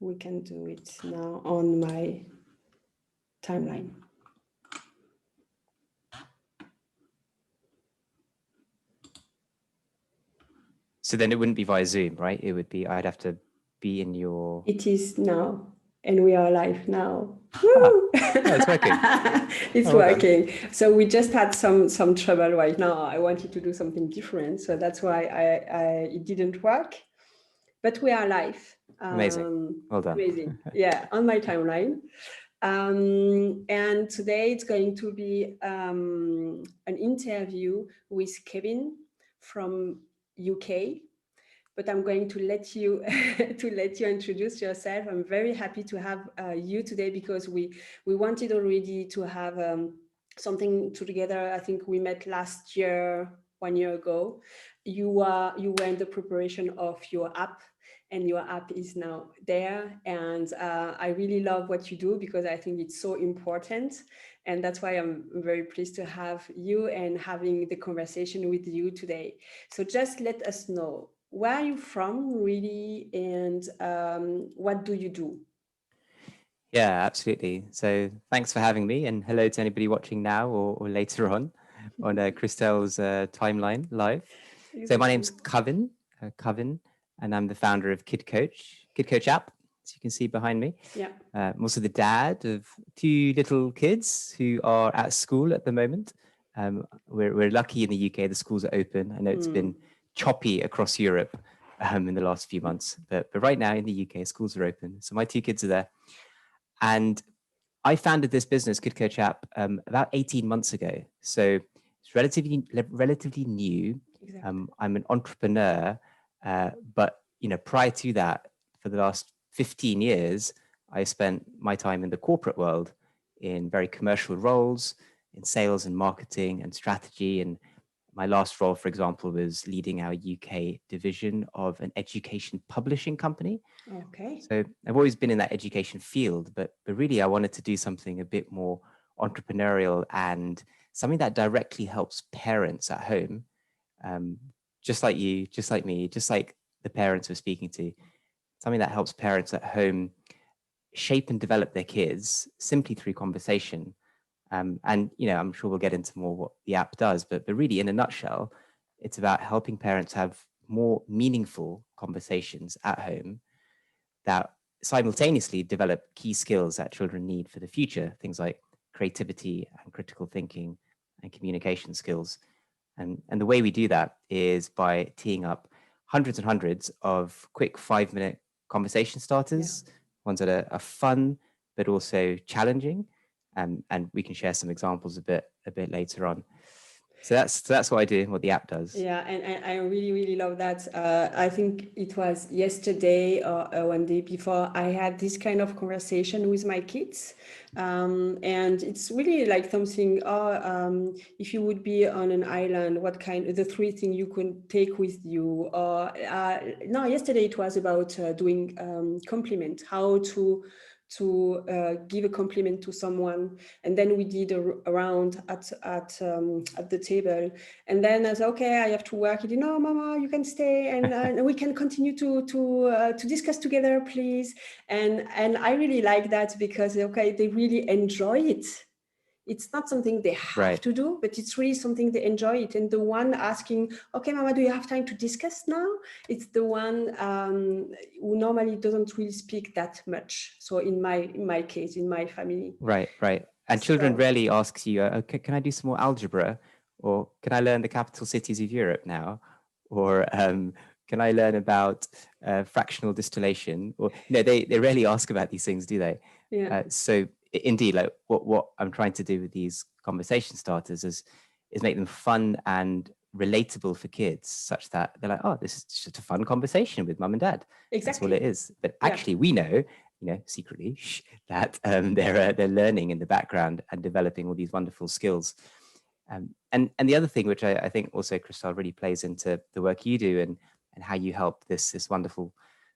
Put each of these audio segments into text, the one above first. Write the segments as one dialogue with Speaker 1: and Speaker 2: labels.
Speaker 1: we can do it now on my timeline.
Speaker 2: So then it wouldn't be via Zoom, right? It would be, I'd have to be in your...
Speaker 1: It is now, and we are live now.
Speaker 2: Oh, it's working.
Speaker 1: It's working. So we just had some trouble right now. I wanted to do something different, so that's why it didn't work. But we are live.
Speaker 2: Amazing. Well done.
Speaker 1: Amazing. Yeah, on my timeline. And today it's going to be an interview with Kavin from UK. But I'm going to let you introduce yourself. I'm very happy to have you today because we wanted already to have something together. I think we met last year, 1 year ago. You were in the preparation of your app, and your app is now there. And I really love what you do because I think it's so important. And that's why I'm very pleased to have you and having the conversation with you today. So just let us know, where are you from really, and what do you do?
Speaker 2: Yeah, absolutely. So thanks for having me, and hello to anybody watching now or later on Christelle's timeline live. Exactly. So my name's Kavin, and I'm the founder of kidcoachapp, as you can see behind me.
Speaker 1: Yeah.
Speaker 2: I'm also the dad of 2 little kids who are at school at the moment. We're lucky in the UK, the schools are open. I know it's been choppy across Europe in the last few months, but right now in the UK, schools are open. So my 2 kids are there. And I founded this business, kidcoachapp, about 18 months ago. So it's relatively new. Exactly. I'm an entrepreneur, but prior to that, for the last 15 years, I spent my time in the corporate world in very commercial roles, in sales and marketing and strategy. And my last role, for example, was leading our UK division of an education publishing company.
Speaker 1: Okay.
Speaker 2: So I've always been in that education field, but really I wanted to do something a bit more entrepreneurial and something that directly helps parents at home, just like you, just like me, just like the parents we're speaking to, something that helps parents at home shape and develop their kids simply through conversation. And, I'm sure we'll get into more what the app does, but really in a nutshell, it's about helping parents have more meaningful conversations at home that simultaneously develop key skills that children need for the future, things like creativity and critical thinking and communication skills. And the way we do that is by teeing up hundreds and hundreds of quick 5-minute conversation starters, ones that are fun, but also challenging. And we can share some examples a bit later on. So that's what I do, what the app does.
Speaker 1: Yeah, and I really, really love that. I think it was yesterday or one day before, I had this kind of conversation with my kids. And it's really like something, if you would be on an island, the 3 things you could take with you? Or no, yesterday it was about doing compliment, how to give a compliment to someone. And then we did a round at the table, and then I said, okay, I have to work. No, Mama, you can stay, and we can continue to discuss together, please. And I really like that because they really enjoy it. It's not something they have to do, but it's really something they enjoy it. And the one asking, okay, Mama, do you have time to discuss now? It's the one who normally doesn't really speak that much. So in my case, in my family.
Speaker 2: Right. And children rarely ask you, okay, can I do some more algebra? Or can I learn the capital cities of Europe now? Or can I learn about fractional distillation? Or they rarely ask about these things, do they?
Speaker 1: Yeah.
Speaker 2: So indeed, like what I'm trying to do with these conversation starters is make them fun and relatable for kids, such that they're like, oh, this is just a fun conversation with mum and dad.
Speaker 1: Exactly.
Speaker 2: That's all it is. But actually, we know, secretly, that they're learning in the background and developing all these wonderful skills. And the other thing, which I think also, Christelle, really plays into the work you do and how you help this wonderful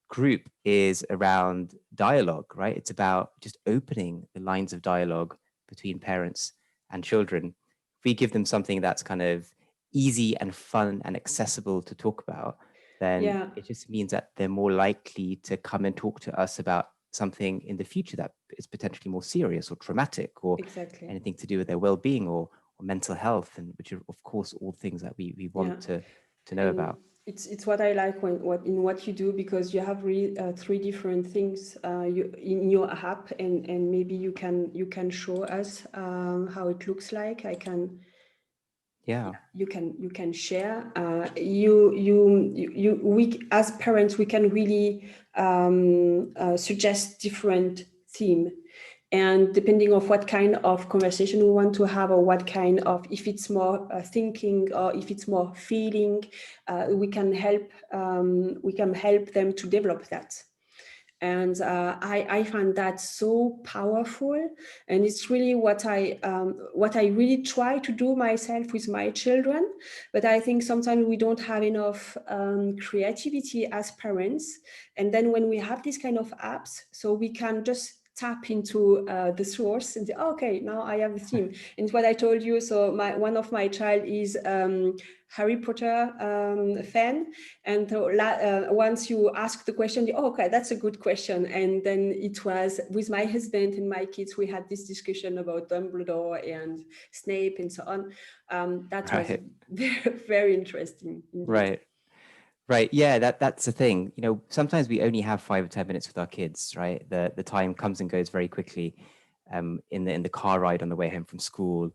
Speaker 2: group, is around dialogue, right? It's about just opening the lines of dialogue between parents and children. If we give them something that's kind of easy and fun and accessible to talk about, then it just means that they're more likely to come and talk to us about something in the future that is potentially more serious or traumatic, or
Speaker 1: Exactly.
Speaker 2: anything to do with their well-being or mental health, and which are of course all things that we want to know
Speaker 1: And
Speaker 2: about.
Speaker 1: it's what I like what you do, because you have really three different things in your app, and maybe you can show us how it looks like.
Speaker 2: Yeah.
Speaker 1: You can share. We as parents, we can really suggest different theme, and depending of what kind of conversation we want to have, or what kind of, if it's more thinking, or if it's more feeling, we can help them to develop that. And I find that so powerful, and it's really what I really try to do myself with my children. But I think sometimes we don't have enough creativity as parents, and then when we have these kind of apps, so we can just tap into the source and say, oh, okay, now I have a theme. And it's what I told you. So one of my child is Harry Potter fan, and once you ask the question, oh, okay, that's a good question. And then it was with my husband and my kids, we had this discussion about Dumbledore and Snape and so on. That was
Speaker 2: Right.
Speaker 1: very, very interesting indeed.
Speaker 2: Right. Yeah, that's the thing. Sometimes we only have 5 or 10 minutes with our kids, right? The time comes and goes very quickly, in the car ride on the way home from school,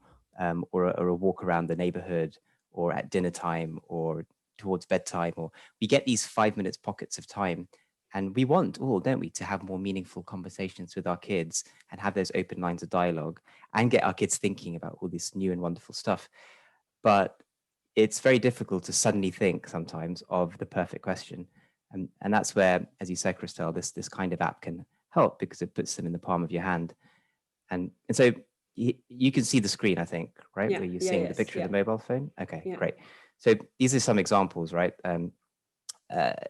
Speaker 2: or a walk around the neighborhood, or at dinner time, or towards bedtime, or we get these 5 minutes pockets of time, and we want all, don't we, to have more meaningful conversations with our kids and have those open lines of dialogue and get our kids thinking about all this new and wonderful stuff. But it's very difficult to suddenly think sometimes of the perfect question. And that's where, as you said, Christelle, this kind of app can help, because it puts them in the palm of your hand. And so you can see the screen, I think, right?
Speaker 1: Yeah,
Speaker 2: Where you're
Speaker 1: yeah,
Speaker 2: seeing the
Speaker 1: yes,
Speaker 2: picture of
Speaker 1: yeah,
Speaker 2: the mobile phone. Okay,
Speaker 1: yeah.
Speaker 2: great. So these are some examples, right?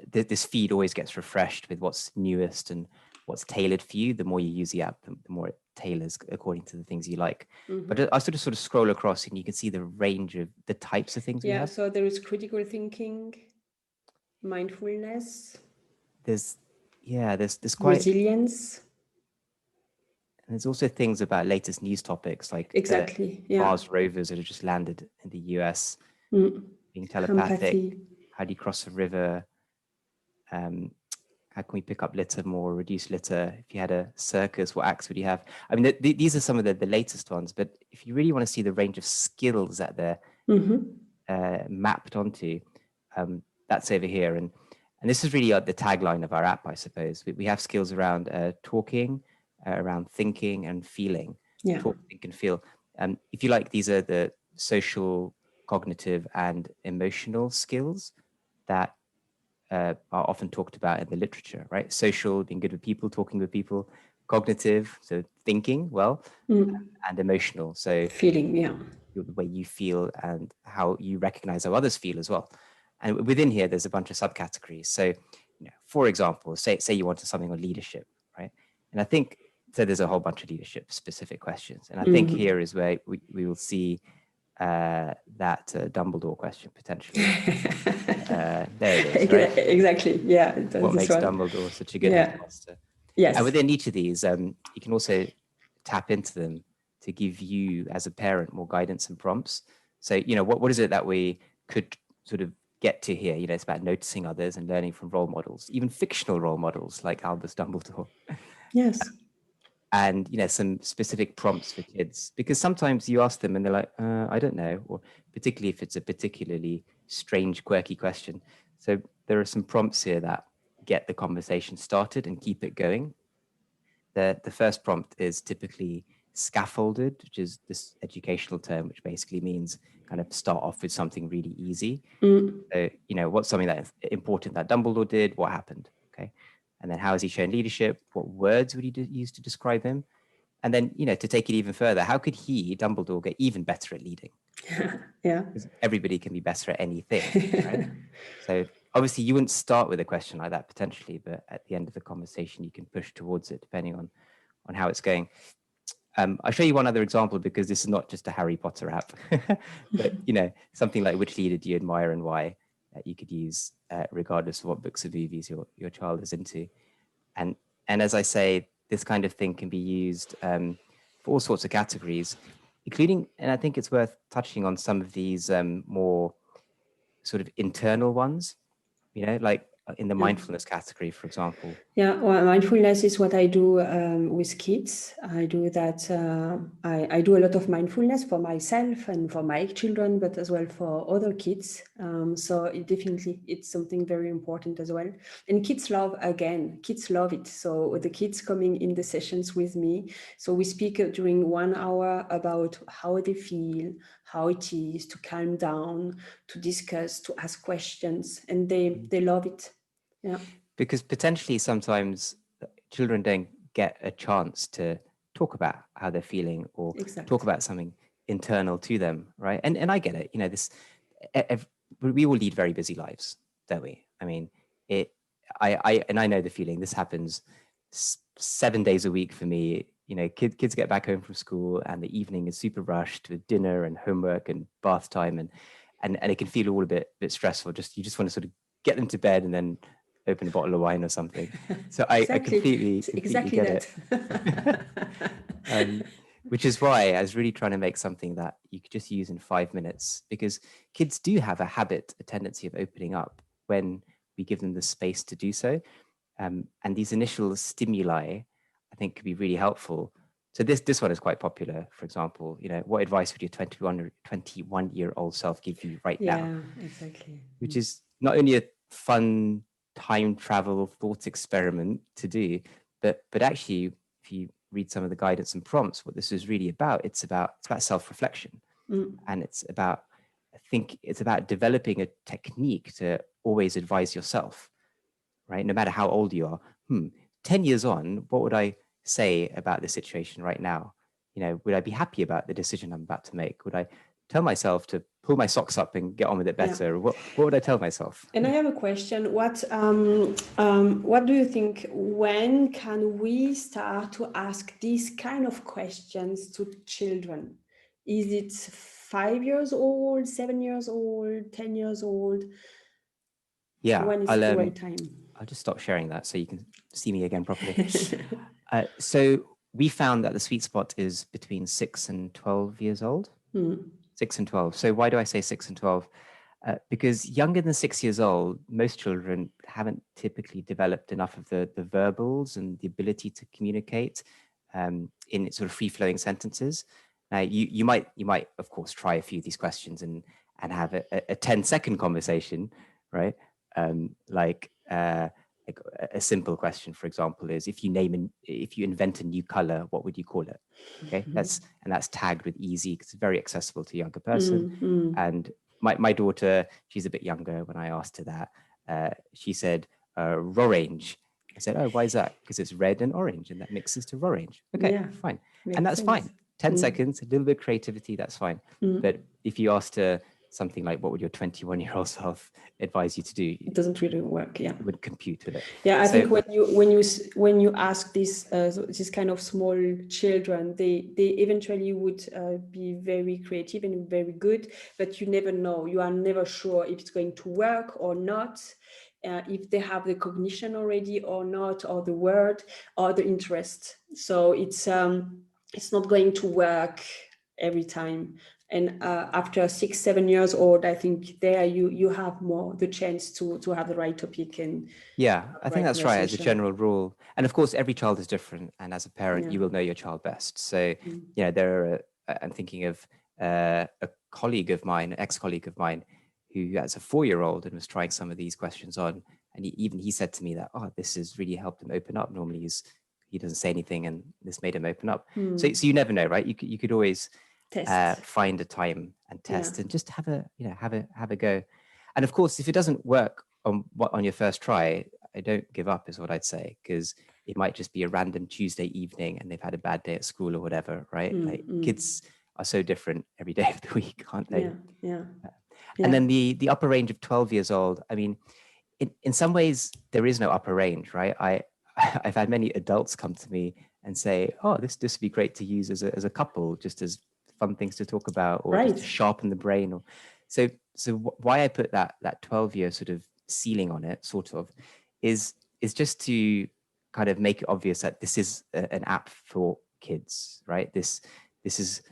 Speaker 2: This feed always gets refreshed with what's newest and what's tailored for you. The more you use the app, the more it tailors according to the things you like. But I sort of scroll across, and you can see the range of the types of things we
Speaker 1: Yeah,
Speaker 2: have.
Speaker 1: so there is critical thinking, mindfulness,
Speaker 2: There's quite,
Speaker 1: resilience.
Speaker 2: and there's also things about latest news topics, like the
Speaker 1: Exactly, yeah.
Speaker 2: Mars rovers that have just landed in the US, being telepathic.
Speaker 1: Empathy.
Speaker 2: How do you cross a river? How can we pick up litter more, reduce litter? If you had a circus, what acts would you have? I mean, these are some of the latest ones, but if you really want to see the range of skills that they're mapped onto, that's over here. And this is really the tagline of our app, I suppose. We have skills around talking, around thinking and feeling.
Speaker 1: Yeah.
Speaker 2: Talk, think, and feel. If you like, these are the social, cognitive, and emotional skills that are often talked about in the literature, right? Social, being good with people, talking with people; cognitive, so thinking well; and emotional, so
Speaker 1: Feeling, yeah.
Speaker 2: the way you feel and how you recognize how others feel as well. And within here, there's a bunch of subcategories. So, for example, say you wanted something on leadership, right? And I think so. There's a whole bunch of leadership specific questions, and I think here is where we will see that Dumbledore question potentially. There it is, right?
Speaker 1: Exactly. Yeah.
Speaker 2: What
Speaker 1: This
Speaker 2: makes
Speaker 1: one.
Speaker 2: Dumbledore such a good
Speaker 1: Yeah.
Speaker 2: headmaster?
Speaker 1: Yes.
Speaker 2: And within each of these, you can also tap into them to give you, as a parent, more guidance and prompts. So, what is it that we could sort of get to here? It's about noticing others and learning from role models, even fictional role models like Albus Dumbledore.
Speaker 1: Yes.
Speaker 2: And some specific prompts for kids, because sometimes you ask them and they're like, I don't know, or particularly if it's a particularly strange, quirky question. So there are some prompts here that get the conversation started and keep it going. The first prompt is typically scaffolded, which is this educational term, which basically means kind of start off with something really easy. So, what's something that's important that Dumbledore did? What happened? Okay. And then how has he shown leadership? What words would he use to describe him? And then, to take it even further, how could he, Dumbledore, get even better at leading?
Speaker 1: Yeah.
Speaker 2: Because everybody can be better at anything, right? So obviously you wouldn't start with a question like that potentially, but at the end of the conversation, you can push towards it depending on how it's going. I'll show you one other example, because this is not just a Harry Potter app, but something like, which leader do you admire and why, you could use regardless of what books or movies your child is into. And And as I say, this kind of thing can be used for all sorts of categories, including, and I think it's worth touching on some of these more sort of internal ones, like in the
Speaker 1: Yeah.
Speaker 2: mindfulness category, for example.
Speaker 1: Yeah, well, mindfulness is what I do with kids. I do that. I do a lot of mindfulness for myself and for my children, but as well for other kids. So it's something very important as well. And kids love it. So the kids coming in the sessions with me. So we speak during 1 hour about how they feel, how it is to calm down, to discuss, to ask questions, and they love it. Yeah.
Speaker 2: Because potentially sometimes children don't get a chance to talk about how they're feeling or talk
Speaker 1: Exactly.
Speaker 2: about something internal to them, right? And I get it. We all lead very busy lives, don't we? I mean, I know the feeling. This happens 7 days a week for me. Kids get back home from school and the evening is super rushed with dinner and homework and bath time, and it can feel all a bit stressful. You just want to sort of get them to bed and then open a bottle of wine or something. So I completely
Speaker 1: exactly
Speaker 2: get
Speaker 1: that.
Speaker 2: it. Which is why I was really trying to make something that you could just use in 5 minutes, because kids do have a tendency of opening up when we give them the space to do so. And these initial stimuli, I think, could be really helpful. So this one is quite popular. For example, what advice would your 21-year-old self give you right now?
Speaker 1: Yeah, exactly.
Speaker 2: Which is not only a fun time travel thought experiment to do, but actually, if you read some of the guidance and prompts, what this is really about, it's about self-reflection. And it's about, I think it's about developing a technique to always advise yourself, right? No matter how old you are. 10 years on, what would I say about the situation right now? Would I be happy about the decision I'm about to make? Would I tell myself to pull my socks up and get on with it better? What would I tell myself?
Speaker 1: And I have a question. What do you think? When can we start to ask these kind of questions to children? Is it 5 years old, 7 years old, 10 years old?
Speaker 2: Yeah,
Speaker 1: When is the right time?
Speaker 2: I'll just stop sharing that so you can see me again properly. So we found that the sweet spot is between 6 and 12 years old. 6 and 12. So why do I say 6 and 12? Because younger than 6 years old, most children haven't typically developed enough of the verbals and the ability to communicate in sort of free-flowing sentences. Now, you might, of course, try a few of these questions and have a 10-second conversation, right? Like a simple question, for example, is if you invent a new color, what would you call it? Okay, that's tagged with easy because it's very accessible to a younger person. And my daughter, she's a bit younger. When I asked her that, she said rorange. I said, oh, why is that? Because it's red and orange, and that mixes to rorange. Okay, fine, and that's fine. 10 seconds, a little bit of creativity, that's fine. But if you asked her something like, what would your 21-year-old self advise you to do?
Speaker 1: It doesn't really work. Yeah,
Speaker 2: it would compute with it.
Speaker 1: Yeah, I think when you ask this kind of small children, they eventually would be very creative and very good, but you never know. You are never sure if it's going to work or not. If they have the cognition already or not, or the word or the interest. So it's not going to work every time. And after 6, 7 years old, I think there you have more the chance to have the right topic and
Speaker 2: I think that's right as a general rule. And of course, every child is different, and as a parent, you will know your child best. So I'm thinking of a colleague of mine, ex-colleague of mine, who has a 4-year-old and was trying some of these questions on, and he said to me that, oh, this has really helped him open up. Normally he doesn't say anything, and this made him open up. So you never know, right? You could always find a time and test and just have a go. And of course, if it doesn't work on your first try, I don't give up is what I'd say, because it might just be a random Tuesday evening and they've had a bad day at school or whatever, right? Like kids are so different every day of the week, aren't they? And then the upper range of 12 years old, I mean, in some ways there is no upper range, right? I've had many adults come to me and say, oh, this would be great to use as a couple, just as fun things to talk about, or just to sharpen the brain. Or so why I put that 12-year sort of ceiling on it, sort of, is just to kind of make it obvious that this is an app for kids, right? This is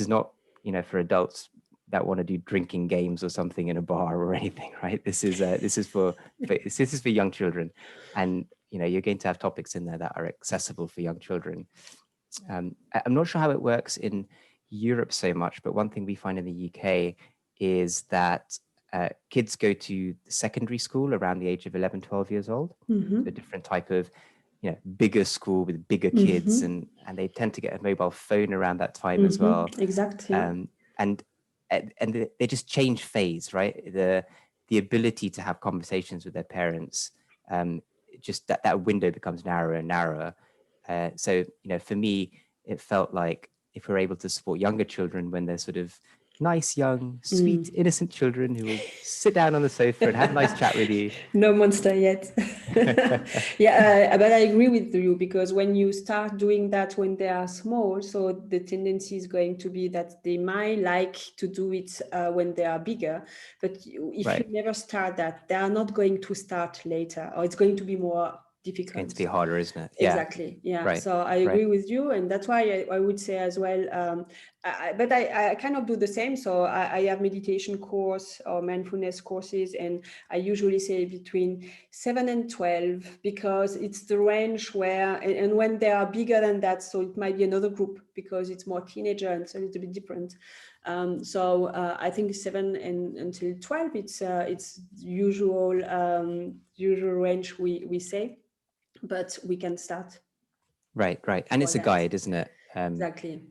Speaker 2: not, you know, for adults that want to do drinking games or something in a bar or anything, right? This is for young children, and you know, you're going to have topics in there that are accessible for young children. I'm not sure how it works in Europe so much, but one thing we find in the UK is that kids go to secondary school around the age of 11, 12 years old.
Speaker 1: Mm-hmm.
Speaker 2: So a different type of, you know, bigger school with bigger kids, and they tend to get a mobile phone around that time as well.
Speaker 1: Exactly.
Speaker 2: And they just change phase, right? The ability to have conversations with their parents, just that window becomes narrower and narrower. So, you know, for me, it felt like if we're able to support younger children when they're sort of nice, young, sweet, innocent children who will sit down on the sofa and have a nice chat with you.
Speaker 1: No monster yet. Yeah, but I agree with you, because when you start doing that when they are small, so the tendency is going to be that they might like to do it when they are bigger. But if you never start that, they are not going to start later, or it's going to be more difficult.
Speaker 2: It's going to be harder, isn't it?
Speaker 1: Yeah. Exactly. Yeah. Right. So I agree with you, and that's why I would say as well. But I kind of do the same. So I have meditation course or mindfulness courses, and I usually say between 7 and 12, because it's the range where, and when they are bigger than that, so it might be another group because it's more teenager and it's a little bit different. So I think 7 and until 12, it's usual range we say. But we can start.
Speaker 2: Right. And it's a guide, isn't it?
Speaker 1: Exactly.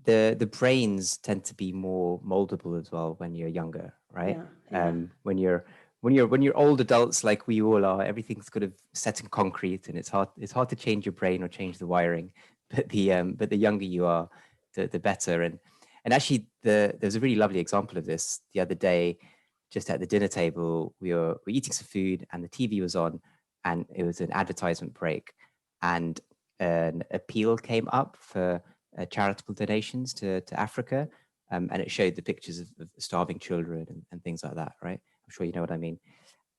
Speaker 2: The brains tend to be more moldable as well when you're younger, right?
Speaker 1: Yeah.
Speaker 2: When you're old adults like we all are, everything's kind of set in concrete, and it's hard to change your brain or change the wiring. But the younger you are, the better. And actually, there's a really lovely example of this the other day. Just at the dinner table, we were eating some food, and the TV was on, and it was an advertisement break, and an appeal came up for charitable donations to Africa, and it showed the pictures of starving children and things like that, right? I'm sure you know what I mean.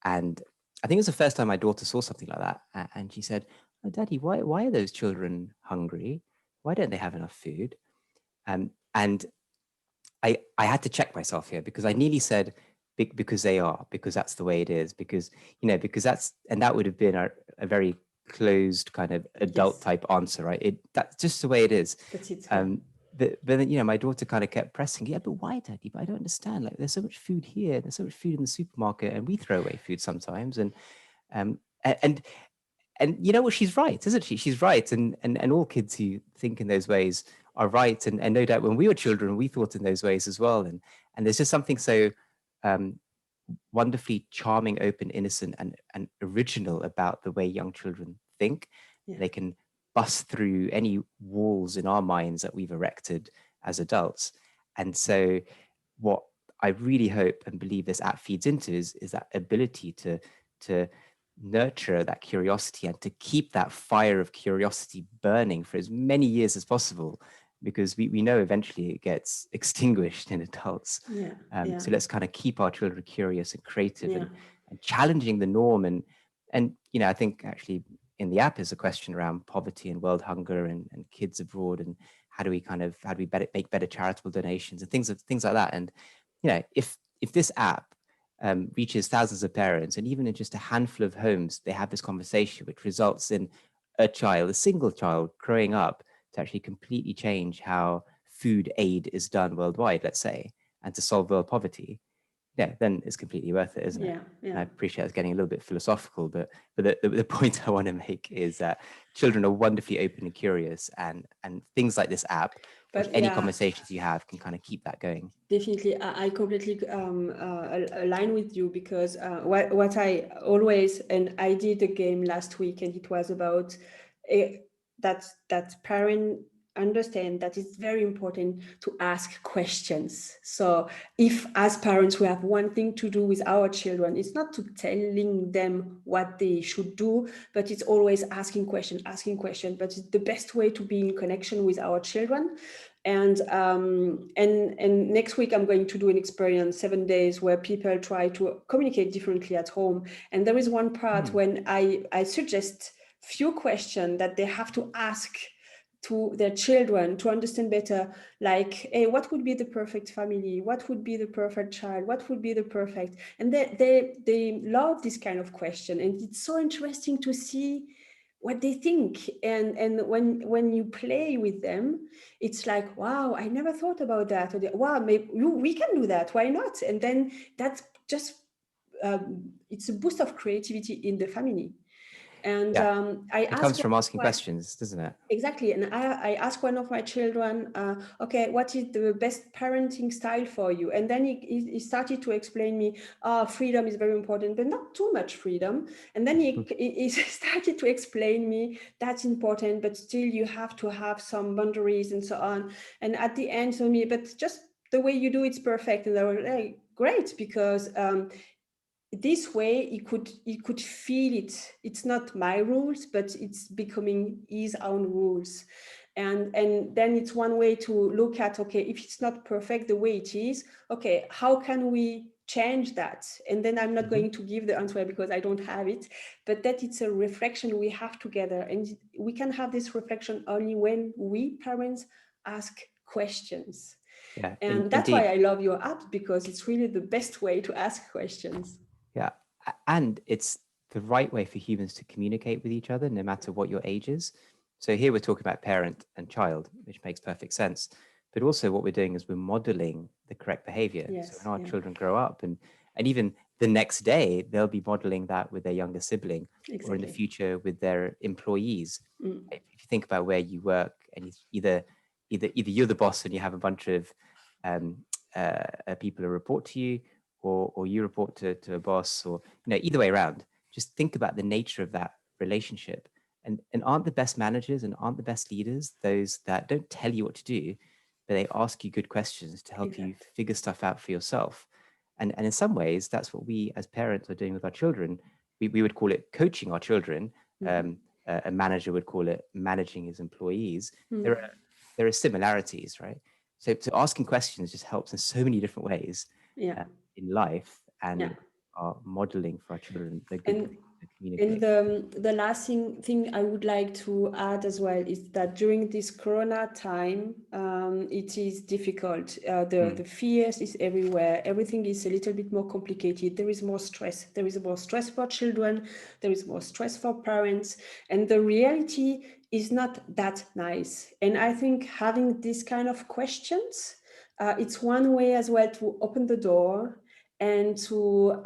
Speaker 2: And I think it was the first time my daughter saw something like that, and she said, "Oh, Daddy, why are those children hungry? Why don't they have enough food?" And I had to check myself here, because I nearly said, because they are, because that's the way it is, because, you know, because that would have been a very closed kind of adult type answer, right? That's just the way it is.
Speaker 1: That's it.
Speaker 2: But then, you know, my daughter kind of kept pressing, yeah, but why, Daddy? But I don't understand. Like, there's so much food here, there's so much food in the supermarket, and we throw away food sometimes. And you know what, she's right, isn't she? She's right. And all kids who think in those ways are right. And no doubt when we were children, we thought in those ways as well. And there's just something so wonderfully charming, open, innocent, and original about the way young children think. Yeah. They can bust through any walls in our minds that we've erected as adults. And so what I really hope and believe this app feeds into is that ability to nurture that curiosity and to keep that fire of curiosity burning for as many years as possible, because we know eventually it gets extinguished in adults. So let's kind of keep our children curious and creative, and challenging the norm. And you know, I think actually in the app is a question around poverty and world hunger and kids abroad, and how do we make better charitable donations and things like that. And you know, if this app reaches thousands of parents, and even in just a handful of homes, they have this conversation, which results in a single child growing up to actually completely change how food aid is done worldwide, let's say, and to solve world poverty, then it's completely worth it, isn't it? And I appreciate it's getting a little bit philosophical, but the point I want to make is that children are wonderfully open and curious, and things like this app, but any conversations you have can kind of keep that going.
Speaker 1: Definitely, I completely align with you, because what I always, and I did a game last week, and it was about that parent understand that it's very important to ask questions. So if as parents we have one thing to do with our children, it's not to telling them what they should do, but it's always asking question. But it's the best way to be in connection with our children. And next week I'm going to do an experience, 7 days, where people try to communicate differently at home. And there is one part when I suggest few questions that they have to ask to their children to understand better, like, hey, what would be the perfect family, what would be the perfect child, what would be the perfect, and they love this kind of question, and it's so interesting to see what they think. And when you play with them, it's like, wow, I never thought about that, or wow, maybe we can do that, why not? And then that's just it's a boost of creativity in the family. And
Speaker 2: Yeah.
Speaker 1: I
Speaker 2: It
Speaker 1: asked
Speaker 2: comes from asking
Speaker 1: one,
Speaker 2: questions, doesn't it?
Speaker 1: exactly. And I asked one of my children, okay, what is the best parenting style for you? And then he started to explain me, freedom is very important, but not too much freedom. And then he started to explain me that's important, but still you have to have some boundaries and so on. And at the end, told me, but just the way you do it's perfect. And I was like, great, because this way he could feel it, it's not my rules, but it's becoming his own rules. And then it's one way to look at, okay, if it's not perfect the way it is, okay, how can we change that? And then I'm not
Speaker 2: Mhm.
Speaker 1: going to give the answer because I don't have it, but that it's a reflection we have together, and we can have this reflection only when we parents ask questions.
Speaker 2: Yeah,
Speaker 1: And that's why
Speaker 2: indeed.
Speaker 1: I love your app, because it's really the best way to ask questions.
Speaker 2: Yeah. And it's the right way for humans to communicate with each other, no matter what your age is. So here we're talking about parent and child, which makes perfect sense. But also what we're doing is we're modeling the correct behavior. So
Speaker 1: Yes,
Speaker 2: when our
Speaker 1: yeah,
Speaker 2: children grow up and even the next day, they'll be modeling that with their younger sibling, or in the
Speaker 1: exactly.
Speaker 2: future with their employees.
Speaker 1: Mm,
Speaker 2: If you think about where you work, and either you're the boss and you have a bunch of um, people who report to you, or you report to a boss, or either way around. Just think about the nature of that relationship. And aren't the best managers and aren't the best leaders those that don't tell you what to do, but they ask you good questions to help you
Speaker 1: exact.
Speaker 2: figure stuff out for yourself? And in some ways, that's what we as parents are doing with our children. We would call it coaching our children.
Speaker 1: Mm,
Speaker 2: A manager would call it managing his employees. There
Speaker 1: mm,
Speaker 2: are there are similarities, right? So asking questions just helps in so many different ways
Speaker 1: yeah,
Speaker 2: in life,
Speaker 1: yeah.
Speaker 2: and are modeling for our children the good
Speaker 1: And
Speaker 2: way to
Speaker 1: And
Speaker 2: communicate.
Speaker 1: the last thing I would like to add as well is that during this Corona time, it is difficult. The
Speaker 2: Mm,
Speaker 1: fears is everywhere. Everything is a little bit more complicated. There is more stress. There is more stress for children. There is more stress for parents. And the reality is not that nice. And I think having this kind of questions, it's one way as well to open the door and to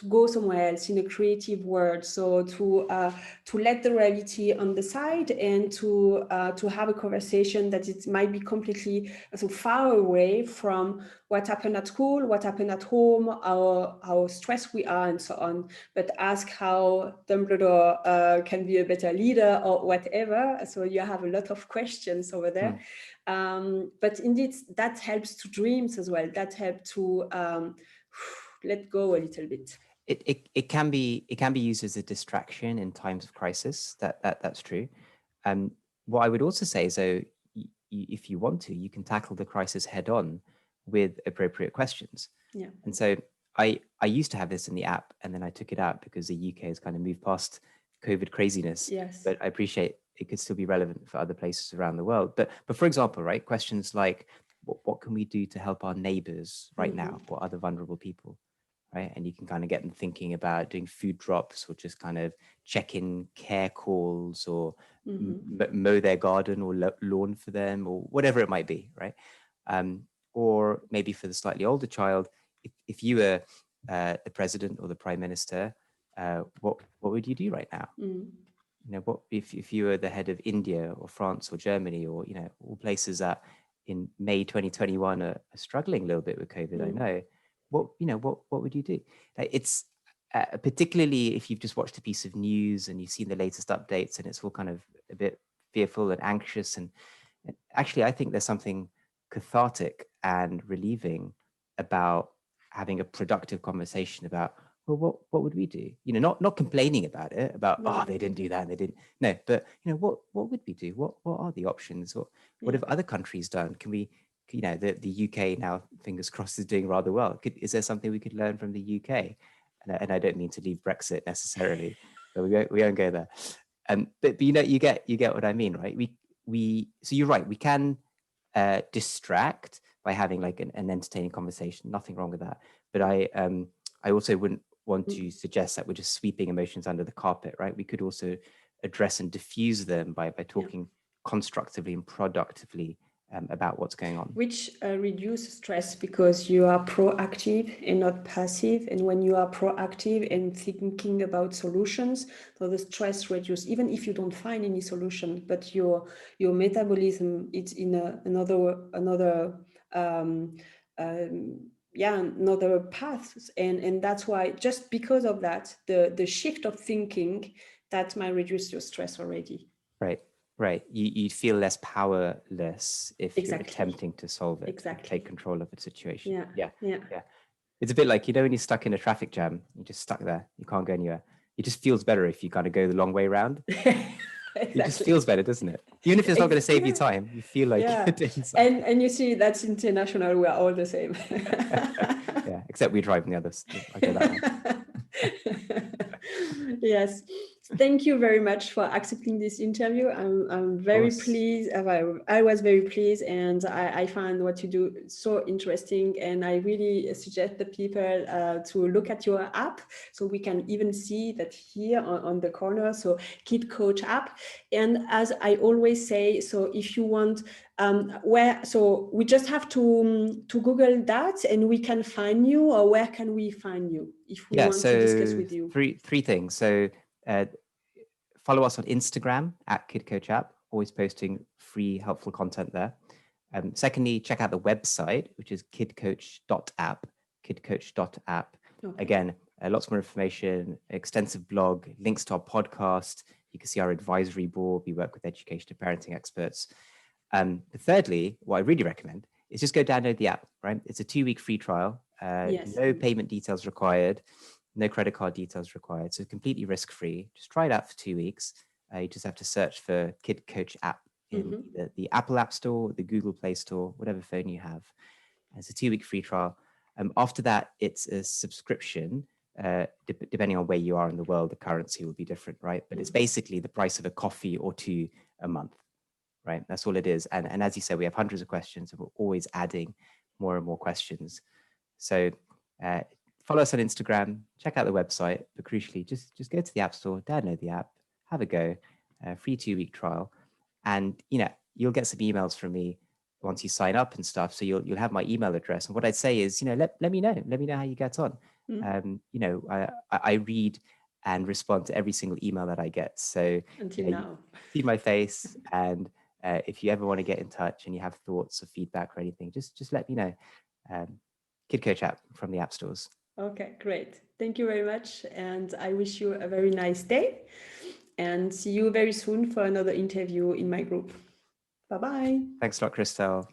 Speaker 1: go somewhere else in a creative world. So to let the reality on the side, and to have a conversation that it might be completely so far away from what happened at school, what happened at home, how stressed we are, and so on. But ask how Dumbledore can be a better leader or whatever. So you have a lot of questions over there.
Speaker 2: mm.
Speaker 1: But indeed, that helps to dreams as well. That helps to let go a little bit.
Speaker 2: It can be used as a distraction in times of crisis. That's true. Um, what I would also say is, though, if you want to, you can tackle the crisis head on with appropriate questions.
Speaker 1: Yeah.
Speaker 2: And so I used to have this in the app, and then I took it out because the UK has kind of moved past COVID craziness.
Speaker 1: Yes.
Speaker 2: But I appreciate it could still be relevant for other places around the world. But for example, right, questions like what can we do to help our neighbors right
Speaker 1: Mm-hmm.
Speaker 2: now, or other vulnerable people, right? And you can kind of get them thinking about doing food drops, or just kind of check in care calls, or
Speaker 1: Mm-hmm.
Speaker 2: mow their garden or lawn for them, or whatever it might be, right? Or maybe for the slightly older child, if you were the president or the prime minister, what would you do right now?
Speaker 1: Mm-hmm.
Speaker 2: What if you were the head of India or France or Germany, or all places that in May 2021 are struggling a little bit with COVID? I
Speaker 1: Mm-hmm.
Speaker 2: know. What would you do? It's particularly if you've just watched a piece of news and you've seen the latest updates, and it's all kind of a bit fearful and anxious. And actually, I think there's something cathartic and relieving about having a productive conversation about, well, what would we do? Not complaining about it, about, oh,
Speaker 1: No.
Speaker 2: they didn't do that and they didn't. No, but what would we do? What are the options? What
Speaker 1: Yeah.
Speaker 2: have other countries done? Can we, the UK now, fingers crossed, is doing rather well. Is there something we could learn from the UK? And I don't mean to leave Brexit necessarily, but we won't go there. But you get what I mean, right? So you're right. We can distract by having like an entertaining conversation. Nothing wrong with that. But I also wouldn't want to suggest that we're just sweeping emotions under the carpet, right? We could also address and diffuse them by talking constructively and productively about what's going on.
Speaker 1: Which reduce stress because you are proactive and not passive. And when you are proactive and thinking about solutions, so the stress reduces, even if you don't find any solution, but your metabolism, it's in another path. And that's why, just because of that, the shift of thinking, that might reduce your stress already.
Speaker 2: Right. You feel less powerless if you're
Speaker 1: Exactly.
Speaker 2: attempting to solve it,
Speaker 1: Exactly.
Speaker 2: take control of a situation.
Speaker 1: Yeah.
Speaker 2: It's a bit like, when you're stuck in a traffic jam, you're just stuck there. You can't go anywhere. It just feels better if you kind of go the long way around.
Speaker 1: Exactly.
Speaker 2: It just feels better, doesn't it? Even if it's not going to save you time, you feel like you're doing something.
Speaker 1: And you see, that's international. We are all the same.
Speaker 2: Yeah, except we drive in the others. I go that way.
Speaker 1: Yes. Thank you very much for accepting this interview. I'm very pleased. I was very pleased, and I find what you do so interesting. And I really suggest the people to look at your app. So we can even see that here on the corner. So Kid Coach app. And as I always say, so if you want, so we just have to Google that, and we can find you, or where can we find you if we want to discuss with you?
Speaker 2: Three things. So follow us on Instagram at kidcoachapp, always posting free, helpful content there. Secondly, check out the website, which is kidcoach.app, kidcoach.app. Okay. Again, lots more information, extensive blog, links to our podcast. You can see our advisory board. We work with education and parenting experts. Thirdly, what I really recommend is just go download the app, right? It's a 2-week free trial. Yes. No payment details required. No credit card details required. So completely risk-free. Just try it out for 2 weeks. You just have to search for Kid Coach app in the Apple App Store, the Google Play Store, whatever phone you have. It's a 2-week free trial. After that, it's a subscription. Depending on where you are in the world, the currency will be different, right? But it's basically the price of a coffee or two a month, right? That's all it is. And as you said, we have hundreds of questions, and we're always adding more and more questions. So follow us on Instagram, check out the website, but crucially, just go to the App Store, download the app, have a go, free 2-week trial. And, you'll get some emails from me once you sign up and stuff. So you'll have my email address. And what I'd say is, let me know how you get on. I read and respond to every single email that I get. So
Speaker 1: until now,
Speaker 2: you see my face. And if you ever want to get in touch and you have thoughts or feedback or anything, just let me know. Kid Coach app from the app stores. Okay, great. Thank you very much. And I wish you a very nice day, and see you very soon for another interview in my group. Bye-bye. Thanks a lot, Christelle.